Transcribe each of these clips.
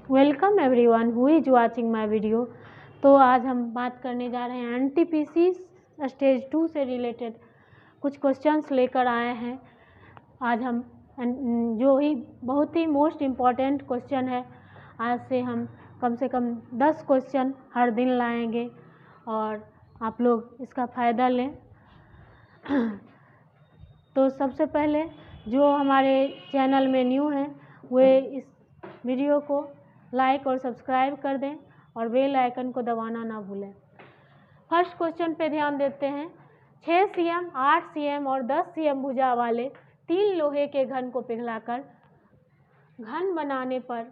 Welcome everyone who is watching my video. तो आज हम बात करने जा रहे हैं एनटीपीसी स्टेज 2 से रिलेटेड कुछ क्वेश्चंस लेकर आए हैं। आज हम जो ही बहुत ही मोस्ट इम्पॉर्टेंट क्वेश्चन है, आज से हम कम से कम 10 क्वेश्चन हर दिन लाएंगे और आप लोग इसका फ़ायदा लें। तो सबसे पहले जो हमारे चैनल में न्यू हैं वे इस वीडियो को लाइक और सब्सक्राइब कर दें और बेल आइकन को दबाना ना भूलें। फर्स्ट क्वेश्चन पे ध्यान देते हैं। 6 cm, 8 cm और 10 cm भुजा वाले 3 लोहे के घन को पिघलाकर घन बनाने पर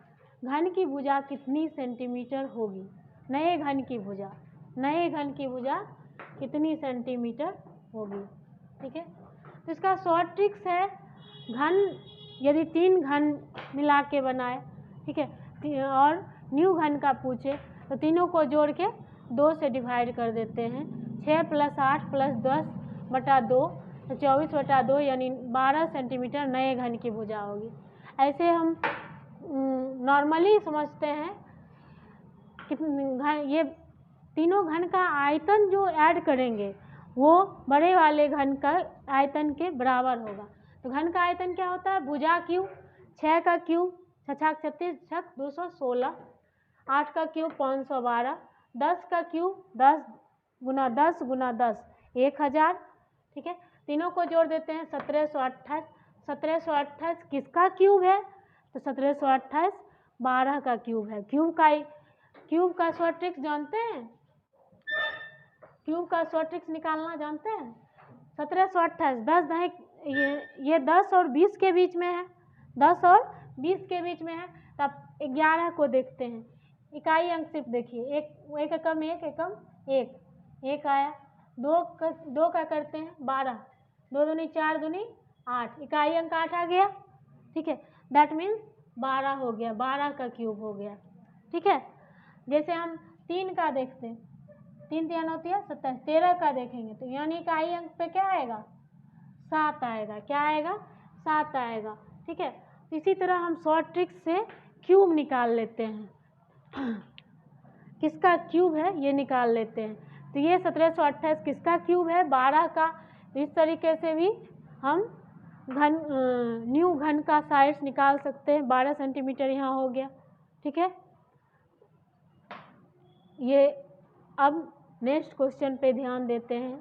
घन की भुजा कितनी सेंटीमीटर होगी? नए घन की भुजा कितनी सेंटीमीटर होगी? ठीक है, तो इसका शॉर्ट ट्रिक्स है, घन यदि 3 घन मिला के बनाए, ठीक है, और न्यू घन का पूछे तो तीनों को जोड़ के 2 से डिवाइड कर देते हैं। 6 + 8 + 10/2 तो 24/2 यानी 12 सेंटीमीटर नए घन की भुजा होगी। ऐसे हम नॉर्मली समझते हैं कि ये तीनों घन का आयतन जो ऐड करेंगे वो बड़े वाले घन का आयतन के बराबर होगा। तो घन का आयतन क्या होता है? भुजा क्यूब, 6 का क्यूब 6 × 36 = 216, 8 का क्यूब 512, 10 का क्यूब 10 × 10 × 10 1000, ठीक है। तीनों को जोड़ देते हैं 1728। 1728 किसका क्यूब है? तो 1728 12 का क्यूब है। क्यूब का शॉर्ट ट्रिक्स जानते हैं? क्यूब का शॉर्ट ट्रिक्स निकालना जानते हैं? 1728 10 ये 10 और 20 के बीच में है, 10 और 20 के बीच में है। तब 11 को देखते हैं, इकाई अंक सिर्फ देखिए, एक एकम 1 आया। 2 का करते हैं 12, 2 दूनी 4 दूनी 8, इकाई अंक 8 आ गया, ठीक है। दैट मीन्स 12 हो गया, 12 का क्यूब हो गया, ठीक है। जैसे हम 3 का देखते हैं, 3 3 होती है 27, 13 का देखेंगे तो यानी इकाई अंक पे क्या आएगा? 7 आएगा। क्या आएगा? 7 आएगा, ठीक है। इसी तरह हम शॉर्ट ट्रिक्स से क्यूब निकाल लेते हैं। किसका क्यूब है ये निकाल लेते हैं। तो ये 1728 किसका क्यूब है? 12 का। तो इस तरीके से भी हम न्यू घन का साइज निकाल सकते हैं। 12 सेंटीमीटर यहाँ हो गया, ठीक है। ये अब नेक्स्ट क्वेश्चन पे ध्यान देते हैं।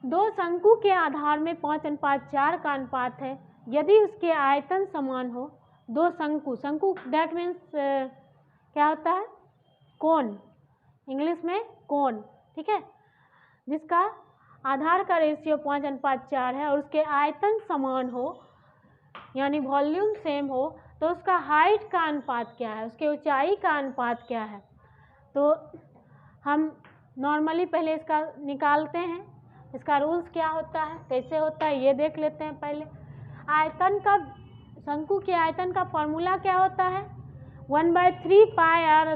2 शंकु के आधार में 5:4 का अनुपात है। यदि उसके आयतन समान हो, 2 शंकु दैट मीन्स क्या होता है? कोन, इंग्लिश में कोन, ठीक है, जिसका आधार का रेशियो 5:4 है और उसके आयतन समान हो यानी वॉल्यूम सेम हो, तो उसका हाइट का अनुपात क्या है? उसके ऊंचाई का अनुपात क्या है? तो हम नॉर्मली पहले इसका निकालते हैं। इसका रूल्स क्या होता है, कैसे होता है, ये देख लेते हैं पहले। आयतन का, शंकु के आयतन का फॉर्मूला क्या होता है? 1/3 πr²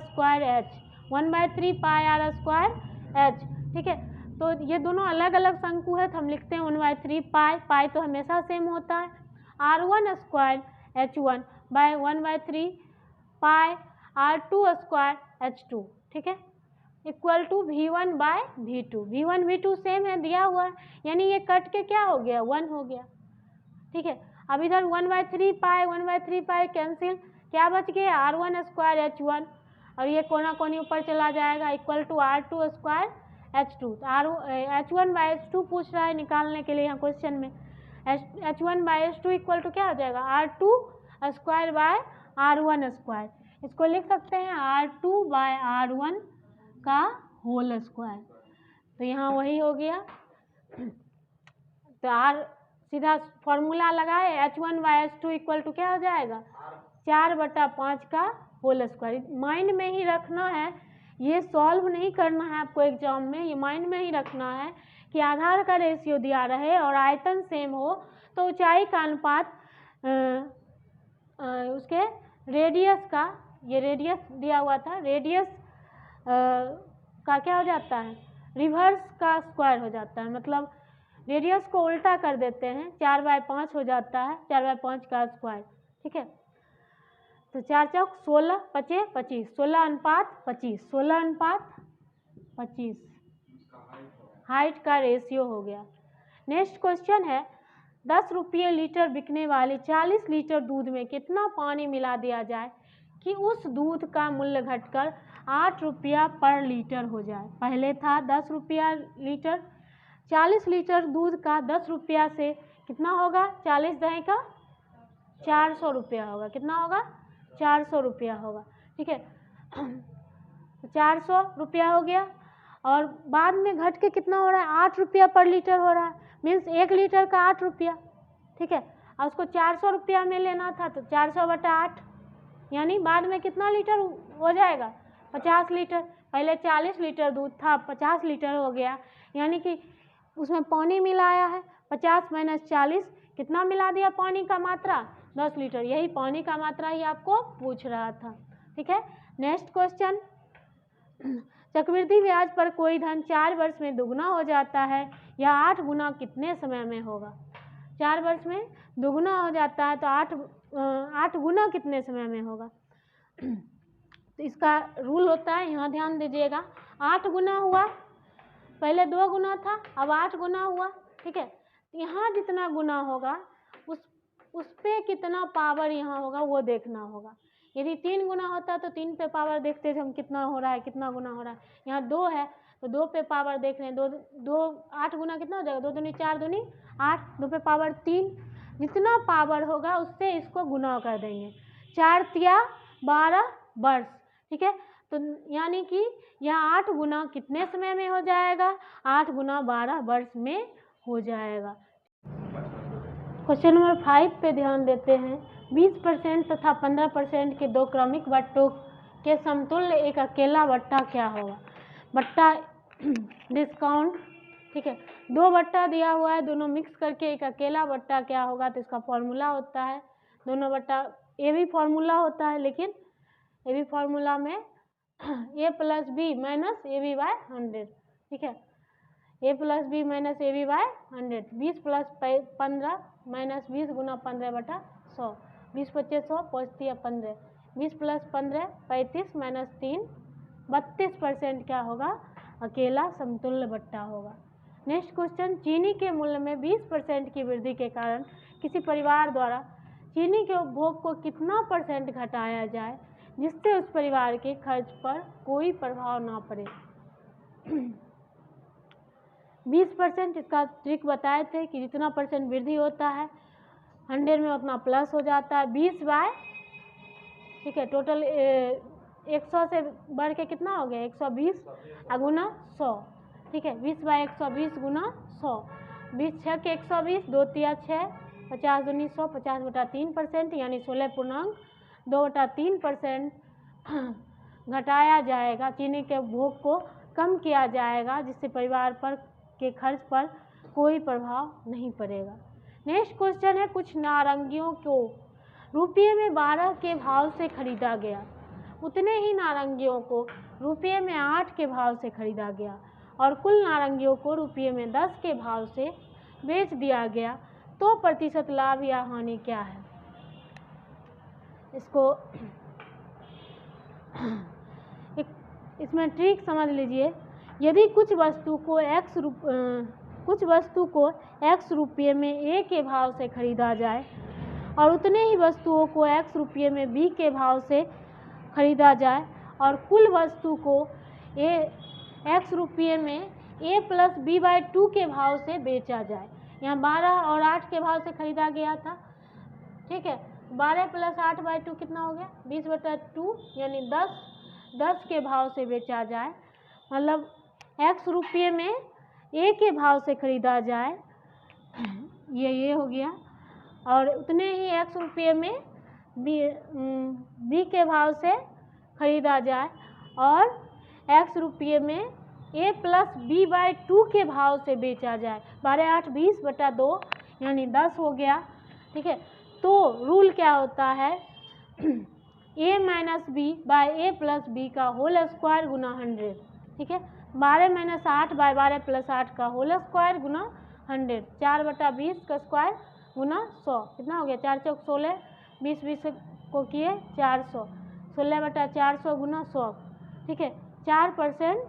h, 1/3 πr² h, ठीक है। तो ये दोनों अलग अलग शंकु है तो हम लिखते हैं 1/3 पाई तो हमेशा सेम होता है। r1² h1 बाय 1/3 पाई r2² h2, ठीक है, equal to v1/v2। v1 v2 same है, दिया हुआ है, यानी ये कट के क्या हो गया? 1 हो गया, ठीक है। अब इधर 1/3 पाई कैंसिल, क्या बच गया? r1² h1 और ये कोना कोनी ऊपर चला जाएगा, इक्वल टू r2² h2। तो h1/h2 पूछ रहा है निकालने के लिए यहाँ क्वेश्चन में। h1/h2 इक्वल टू क्या हो जाएगा? r2² r1²। इसको लिख सकते हैं r2/r1 का होल स्क्वायर। तो यहाँ वही हो गया। तो सीधा फॉर्मूला लगाए, h1/h2 इक्वल टू क्या हो जाएगा? 4/5 का होल स्क्वायर। माइंड में ही रखना है, ये सॉल्व नहीं करना है आपको एग्जाम में, ये माइंड में ही रखना है कि आधार का रेशियो दिया रहे और आयतन सेम हो तो ऊंचाई का अनुपात उसके रेडियस का, ये रेडियस दिया हुआ था, रेडियस का क्या हो जाता है? रिवर्स का स्क्वायर हो जाता है, मतलब रेडियस को उल्टा कर देते हैं, 4/5 हो जाता है, 4/5 का स्क्वायर, ठीक है। तो 4 चौक 16, 5 25, 16:25, 16:25 हाइट का रेशियो हो गया। नेक्स्ट क्वेश्चन है 10 रुपये लीटर बिकने वाले 40 लीटर दूध में कितना पानी मिला दिया जाए कि उस दूध का मूल्य घटकर 8 रुपया पर लीटर हो जाए। पहले था 10 रुपया लीटर, 40 लीटर दूध का 10 रुपया से कितना होगा, 40 दही का 400 रुपया होगा। कितना होगा, 400 रुपया होगा। ठीक है, 400 रुपया हो गया और बाद में घट के कितना हो रहा है, 8 रुपया पर लीटर हो रहा है, मीन्स 1 लीटर का 8 रुपया। ठीक है, और उसको 400 रुपया में लेना था तो 400/8 यानी बाद में कितना लीटर हो जाएगा, 50 लीटर। पहले 40 लीटर दूध था, 50 लीटर हो गया, यानी कि उसमें पानी मिलाया है। 50 - 40 कितना मिला दिया पानी का मात्रा, 10 लीटर। यही पानी का मात्रा ही आपको पूछ रहा था। ठीक है, नेक्स्ट क्वेश्चन, चक्रवृद्धि ब्याज पर कोई धन 4 वर्ष में दुगना हो जाता है, यह 8 गुना कितने समय में होगा। 4 वर्ष में दुगना हो जाता है तो 8 गुना कितने समय में होगा। तो इसका रूल होता है, यहाँ ध्यान दीजिएगा, 8 गुना हुआ, पहले 2 गुना था, अब 8 गुना हुआ। ठीक है, यहाँ जितना गुना होगा उस पे कितना पावर यहाँ होगा वो देखना होगा। यदि 3 गुना होता तो 3 पे पावर देखते थे हम, कितना हो रहा है, कितना गुना हो रहा है। यहाँ 2 है तो 2 पे पावर देख रहे हैं, 2 8 गुना कितना हो जाएगा, 2 दूनी 4 दूनी 8, 2 पे पावर 3, जितना पावर होगा उससे इसको गुना कर देंगे। 4 तिया 12 वर्ष। ठीक है, तो यानी कि यह 8 गुना कितने समय में हो जाएगा, 8 गुना 12 वर्ष में हो जाएगा। क्वेश्चन नंबर 5 पे ध्यान देते हैं। 20% तथा 15% के 2 क्रमिक बट्टों के समतुल्य एक अकेला बट्टा क्या होगा। बट्टा डिस्काउंट। ठीक है, 2 बट्टा दिया हुआ है, दोनों मिक्स करके एक अकेला बट्टा क्या होगा, तो इसका फॉर्मूला होता है दोनों बट्टा, ये भी फॉर्मूला होता है, लेकिन ये भी फॉर्मूला में a + b - ab/100। ठीक है, a + b - ab/100, 20 + 15 - 20 गुना 15/100, 20 × 25 100, 5 × 15, 20 + 15 35 - 3 32% क्या होगा, अकेला समतुल्य बट्टा होगा। नेक्स्ट क्वेश्चन, चीनी के मूल्य में 20% की वृद्धि के कारण किसी परिवार द्वारा चीनी के उपभोग को कितना % घटाया जाए जिससे उस परिवार के खर्च पर कोई प्रभाव ना पड़े। 20%, इसका ट्रिक बताए थे कि जितना % वृद्धि होता है 100 में उतना प्लस हो जाता है 20 बाय, ठीक है, टोटल 100 से बढ़ के कितना हो गया 120 गुना 100। ठीक है, 20 बाय 120 गुना 100, 20 6 के 120, 2 तिया 6, 50 दूनी 100, 50/3% यानी 16.2/3% घटाया जाएगा। चीनी के उपभोग को कम किया जाएगा जिससे परिवार पर के खर्च पर कोई प्रभाव नहीं पड़ेगा। नेक्स्ट क्वेश्चन है, कुछ नारंगियों को रुपये में 12 के भाव से खरीदा गया, उतने ही नारंगियों को रुपये में 8 के भाव से खरीदा गया और कुल नारंगियों को रुपये में 10 के भाव से बेच दिया गया, तो प्रतिशत लाभ या हानि क्या है। इसको इसमें ट्रिक समझ लीजिए। यदि कुछ वस्तु को x रुपये में a के भाव से खरीदा जाए और उतने ही वस्तुओं को x रुपये में b के भाव से खरीदा जाए और कुल वस्तु को x रुपये में a + b/2 के भाव से बेचा जाए। यहाँ 12 और 8 के भाव से खरीदा गया था। ठीक है, 12 + 8/2 कितना हो गया 20/2 यानी 10 के भाव से बेचा जाए, मतलब x रुपये में a के भाव से खरीदा जाए, ये हो गया, और उतने ही x रुपये में b के भाव से खरीदा जाए और x रुपये में a + b/2 के भाव से बेचा जाए। 12 8 20/2 यानी 10 हो गया। ठीक है, तो रूल क्या होता है a - b/a + b का होल स्क्वायर गुना 100। ठीक है, 12 - 8 / 12 + 8 का होल स्क्वायर गुना 100, 4/20 का स्क्वायर गुना 100, कितना हो गया 4 चौक 16, 20 20 को किए 400, 16/400 गुना 100, ठीक है। 4%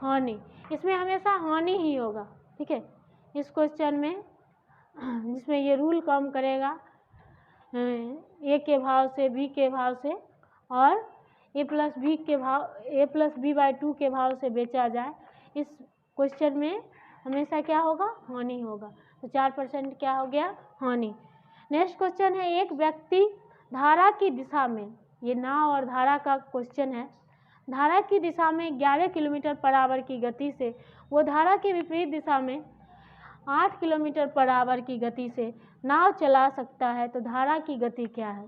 हानि, इसमें हमेशा हानि ही होगा, ठीक है। इस क्वेश्चन में जिसमें ये रूल काम करेगा ए के भाव से, बी के भाव से और ए प्लस बी बाई 2 के भाव से बेचा जाए, इस क्वेश्चन में हमेशा क्या होगा, हानि होगा। तो 4% क्या हो गया, हानि। नेक्स्ट क्वेश्चन है, एक व्यक्ति धारा की दिशा में, ये नाव और धारा का क्वेश्चन है, धारा की दिशा में 11 किलोमीटर पर आवर की गति से वो धारा के विपरीत दिशा में 8 किलोमीटर पर आवर की गति से नाव चला सकता है, तो धारा की गति क्या है।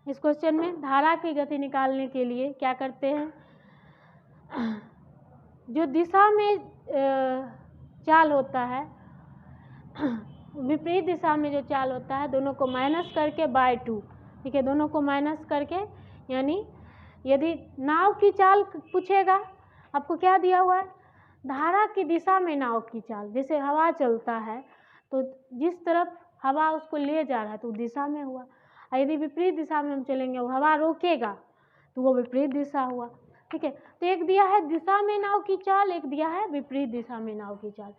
इस क्वेश्चन में धारा की गति निकालने के लिए क्या करते हैं, जो दिशा में चाल होता है, विपरीत दिशा में जो चाल होता है, दोनों को माइनस करके बाय 2, ठीक है। दोनों को माइनस करके, यानी यदि नाव की चाल पूछेगा, आपको क्या दिया हुआ है, धारा की दिशा में नाव की चाल, जैसे हवा चलता है तो जिस तरफ हवा उसको ले जा रहा है तो दिशा में हुआ, और यदि विपरीत दिशा में हम चलेंगे, वो हवा रोकेगा तो वो विपरीत दिशा हुआ, ठीक है। तो एक दिया है दिशा में नाव की चाल, एक दिया है विपरीत दिशा में नाव की चाल,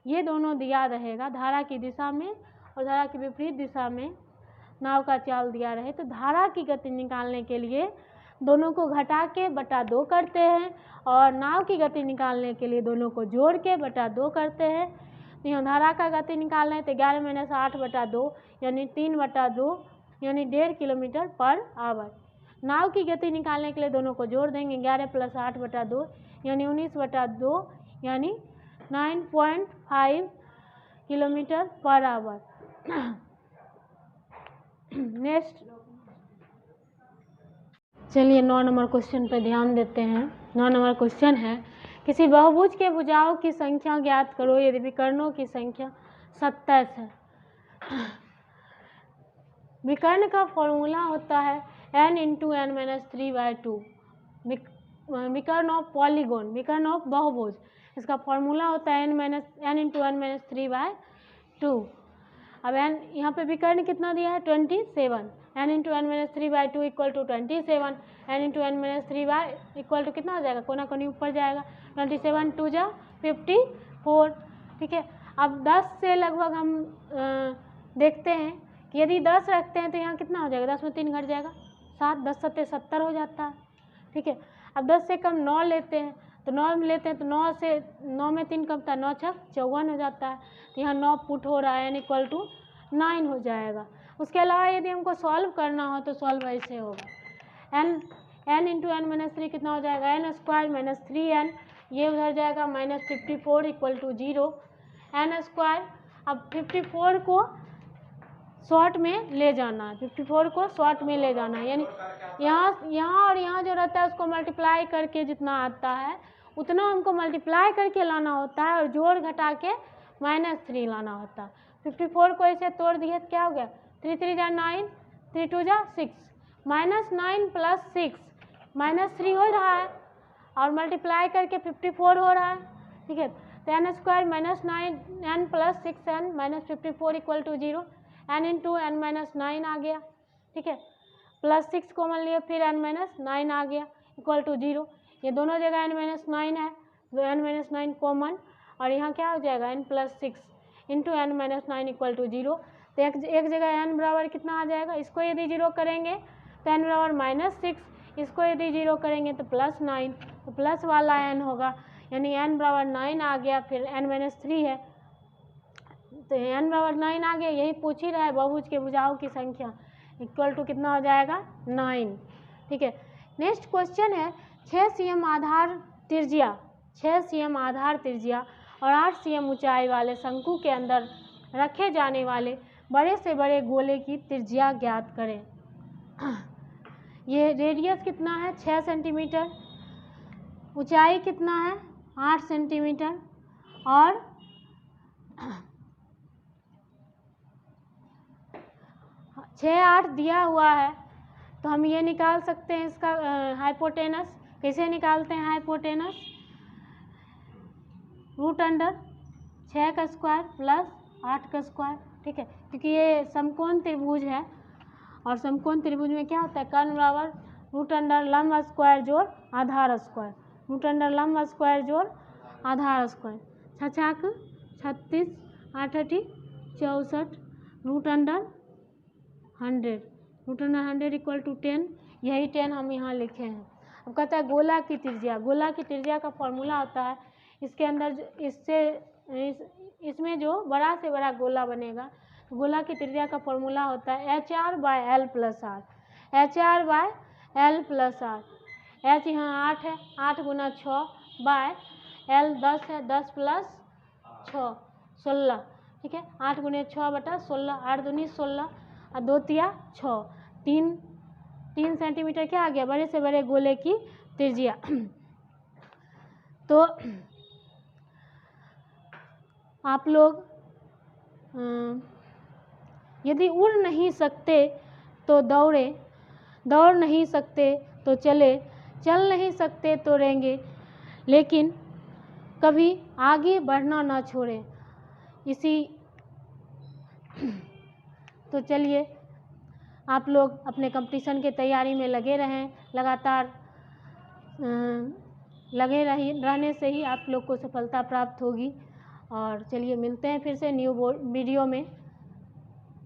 ये दोनों दिया रहेगा, धारा की दिशा में और धारा की विपरीत दिशा में नाव का चाल दिया रहे। तो धारा की गति निकालने के लिए दोनों को घटा के बटा 2 करते हैं, और नाव की गति निकालने के लिए दोनों को जोड़ के बटा 2 करते हैं। तो यहाँ धारा का गति निकालना है तो 11 - 8/2 यानी 3/2 यानी 1.5 किलोमीटर पर आवर। नाव की गति निकालने के लिए दोनों को जोड़ देंगे, 11 + 8/2 यानी 19/2 यानी 9.5 किलोमीटर पर आवर। नेक्स्ट, चलिए 9 नंबर क्वेश्चन पर ध्यान देते हैं। 9 नंबर क्वेश्चन है, किसी बहुभुज के भुजाओं की संख्या ज्ञात करो यदि विकर्णों की संख्या 27 है। विकर्ण का फॉर्मूला होता है n × n - 3/2। विकर्ण ऑफ पॉलीगोन, विकर्ण ऑफ बहुभुज, इसका फॉर्मूला होता है n × n - 3/2। अब n यहाँ पे विकर्ण कितना दिया है, 27, n × n - 3/2 equal to 27, n × n - 3 equal to कितना हो जाएगा, कोना कोनी ऊपर जाएगा, 27 × 2 = 54, ठीक है। अब 10 से लगभग हम देखते हैं कि यदि 10 रखते हैं तो यहाँ कितना हो जाएगा, 10 में 3 घट जाएगा, 7, 10 × 7 = 70 हो जाता है, ठीक है। अब 10 से कम 9 लेते हैं तो 9 लेते हैं तो 9 में 3 कमता है, 9 × 6 = 54 हो जाता है, तो यहाँ 9 पुट हो रहा है, n = 9 हो जाएगा। उसके अलावा यदि हमको सॉल्व करना हो तो सॉल्व ऐसे होगा, n × n - 3 कितना हो जाएगा, n² - 3n, ये उधर जाएगा, -54 = 0, n²। अब 54 को शॉर्ट में ले जाना है, 54 को शॉर्ट में ले जाना है, यानी यहाँ और यहाँ जो रहता है उसको मल्टीप्लाई करके जितना आता है उतना हमको मल्टीप्लाई करके लाना होता है, और जोड़ घटा के -3 लाना होता है। 54 को ऐसे तोड़ दिए तो क्या हो गया, 3 × 3 = 9, 3 × 2 = 6, -9 + 6 -3 हो रहा है, और मल्टीप्लाई करके 54 हो रहा है, ठीक है। तो n² - 9n + 6n - 54 = 0, n × n - 9 आ गया, ठीक है, +6 कॉमन लिए फिर n - 9 आ गया इक्वल टू 0, ये दोनों जगह n - 9 है तो n - 9 कॉमन, और यहाँ क्या हो जाएगा, n + 6 × n - 9 = 0। तो एक जगह n बराबर कितना आ जाएगा, इसको यदि 0 करेंगे तो n बराबर -6, इसको यदि 0 करेंगे तो +9, तो प्लस वाला n होगा, यानी n बराबर 9 आ गया, फिर n - 3 है तो n बराबर 9 आ गया। यही पूछ ही रहा है, बहुभुज के भुजाओं की संख्या इक्वल टू कितना हो जाएगा, 9, ठीक है। नेक्स्ट क्वेश्चन है, 6 cm आधार त्रिज्या, 6 cm आधार त्रिज्या और 8 cm ऊंचाई वाले शंकु के अंदर रखे जाने वाले बड़े से बड़े गोले की त्रिज्या ज्ञात करें। ये रेडियस कितना है, 6 सेंटीमीटर, ऊंचाई कितना है, 8 सेंटीमीटर, और 6, 8 दिया हुआ है, तो हम ये निकाल सकते हैं इसका हाइपोटेनस। कैसे निकालते हैं हाइपोटेनस, √6 का स्क्वायर + 8 का स्क्वायर, ठीक है, क्योंकि ये समकोण त्रिभुज है और समकोण त्रिभुज में क्या होता है, कर्ण बराबर रूट अंडर लंब स्क्वायर जोड़ आधार स्क्वायर, रूट अंडर लंब स्क्वायर जोड़ आधार square, 6 36 8 64 root under 100, root under 100 equal to 10, यही 10 हम यहाँ लिखे हैं। अब कहता है गोला की त्रिज्या, गोला की त्रिज्या का फॉर्मूला होता है, इसके अंदर इसमें जो बड़ा से बड़ा गोला बनेगा, गोला की त्रिज्या का फॉर्मूला होता है HR/L + R, HR/L + R, H यहाँ 8 है, 8 × 6 बाय L 10 है, 10 + 6 16, ठीक है, 8 × 6/16, 8 दूनी 16 और 2 तिया 6, 3 सेंटीमीटर क्या आ गया, बड़े से बड़े गोले की त्रिज्या। तो आप लोग यदि उड़ नहीं सकते तो दौड़े, दौड़ नहीं सकते तो चले, चल नहीं सकते तो रेंगे, लेकिन कभी आगे बढ़ना ना छोड़ें। इसी तो चलिए आप लोग अपने कंपटीशन के तैयारी में लगे रहें, लगातार लगे रहने से ही आप लोग को सफलता प्राप्त होगी। और चलिए मिलते हैं फिर से न्यू वीडियो में।